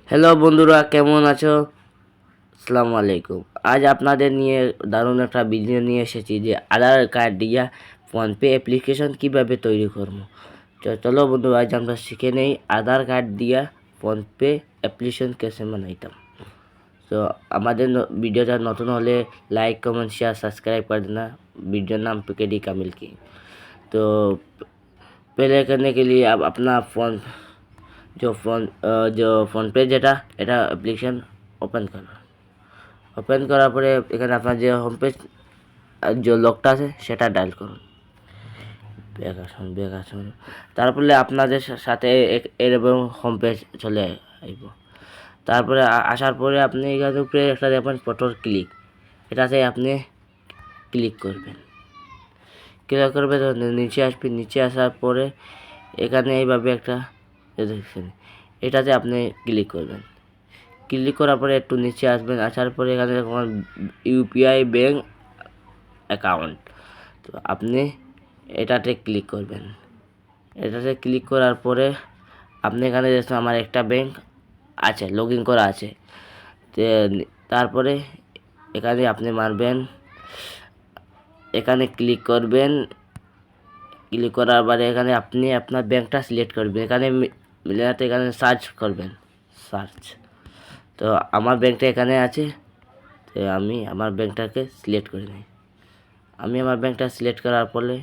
Hello বন্ধুরা, কেমন আছো? আসসালামু আলাইকুম। আজ আপনাদের নিয়ে দারুণ একটা ভিডিও নিয়ে এসেছি যে আধার কার্ড দিয়া ফোনপে অ্যাপ্লিকেশন কিভাবে তৈরি করবো। চলো বন্ধু, আজ আমরা শিখে নেই আধার কার্ড দিয়া ফোনপে অ্যাপ্লিকেশন कैसे বানাইতাম। তো আমাদের ভিডিওটা নতুন হলে लाइक कमेंट शेयर सब्सक्राइब कर देना। वीडियो नाम पीकेडी कामिल की। तो पहले करने के लिए आप अपना जो फोन पे যেটা এটা অ্যাপ্লিকেশন ওপেন করো। ওপেন করার পরে এখানে আপনার যে হোম পেজ যে লকটা আছে সেটা ডায়াল করুন। ব্যাক আসুন। তারপরে আপনাদের সাথে এরকম হোম পেজ চলে আসব। তারপরে আসার পরে আপনি এখানে উপরে একটা দেখবেন ফটোর ক্লিক, এটাতে আপনি ক্লিক করবেন। ক্লিক করবে তো নিচে আসবে। নিচে আসার পরে এখানে এইভাবে একটা দেখছেন, এটাতে আপনি ক্লিক করবেন। ক্লিক করার পরে একটু নিচে আসবেন। আসার পরে এখানে দেখুন ইউপিআই ব্যাঙ্ক অ্যাকাউন্ট, তো আপনি এটাতে ক্লিক করবেন। এটাতে ক্লিক করার পরে আপনি এখানে দেখুন আমার একটা ব্যাঙ্ক আছে, লগ ইন করা আছে। তারপরে এখানে আপনি মারবেন, এখানে ক্লিক করবেন। ক্লিক করার পরে এখানে আপনি আপনার ব্যাঙ্কটা সিলেক্ট করবেন। এখানে মিলাতে এখানে সার্চ করবেন, সার্চ। তো আমার ব্যাঙ্কটা এখানে আছে, তো আমি আমার ব্যাঙ্কটাকে সিলেক্ট করে নিই। আমি আমার ব্যাঙ্কটা সিলেক্ট করার পরে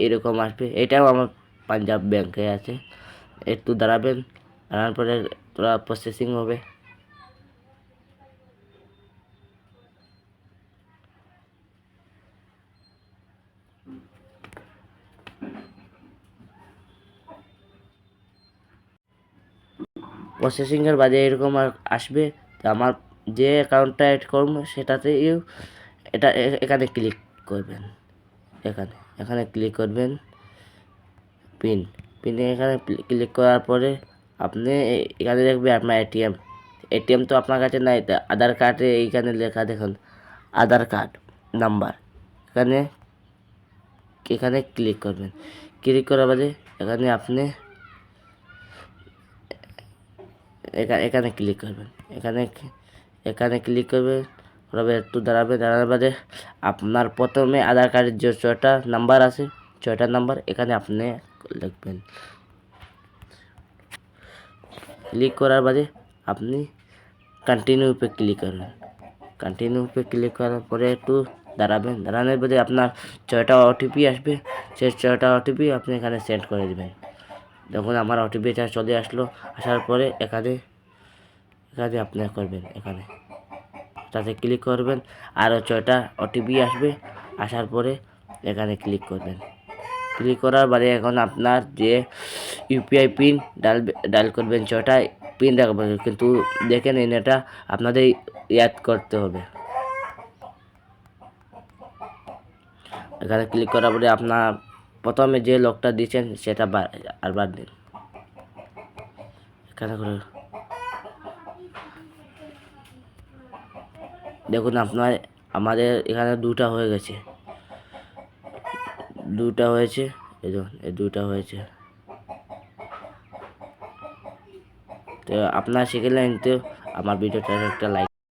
এরকম আসবে। এটাও আমার পাঞ্জাব ব্যাঙ্কে আছে। একটু দাঁড়াবেন, দাঁড়ানোর পরে তোরা প্রসেসিং হবে। প্রসেসিংয়ের বাদে এরকম আসবে। তো আমার যে অ্যাকাউন্টটা অ্যাড করবো সেটাতে এটা এখানে ক্লিক করবেন। এখানে ক্লিক করবেন পিনে এখানে ক্লিক করার পরে আপনি এখানে দেখবে আপনার এটিএম তো আপনার কাছে নাই। আধার কার্ডে এইখানে লেখা দেখুন আধার কার্ড নাম্বার, এখানে ক্লিক করবেন। ক্লিক করার বাদে এখানে আপনি এখানে ক্লিক করবেন। এখানে ক্লিক করবেন। একটু দাঁড়ানোর বাদে আপনার প্রথমে আধার কার্ডের যে 6টা নাম্বার আছে, 6টা নাম্বার এখানে আপনি লিখবেন। ক্লিক করার বাদে আপনি কন্টিনিউ पे ক্লিক করবেন। কন্টিনিউ पे ক্লিক করার পরে একটু দাঁড়ানোর বাদে আপনার 6টা ওটিপি আসবে। সেই 6টা ওটিপি আপনি এখানে সেন্ড করে দেবেন। দেখুন আমার ওটিপিটা চলে আসলো। আসার পরে এখানে আপনি করবেন, তাতে ক্লিক করবেন। আরও 6টা ওটিপি আসবে। আসার পরে এখানে ক্লিক করবেন। ক্লিক করার পরে এখন আপনার যে ইউপিআই পিন ডায়াল করবেন। 6টা পিন রাখবেন, কিন্তু দেখেন এটা আপনাদের ইয়াদ করতে হবে। এখানে ক্লিক করার পরে আপনার প্রথমে যে লকটা দিয়েছেন সেটা বাদ দিন। এখানে করে দেখুন আমাদের এখানে 2টা হয়ে গেছে। 2টা হয়েছে, এই দেখুন এই 2টা হয়েছে। তো আপনারা শিখলেন, তো আমার ভিডিওটা একটা লাইক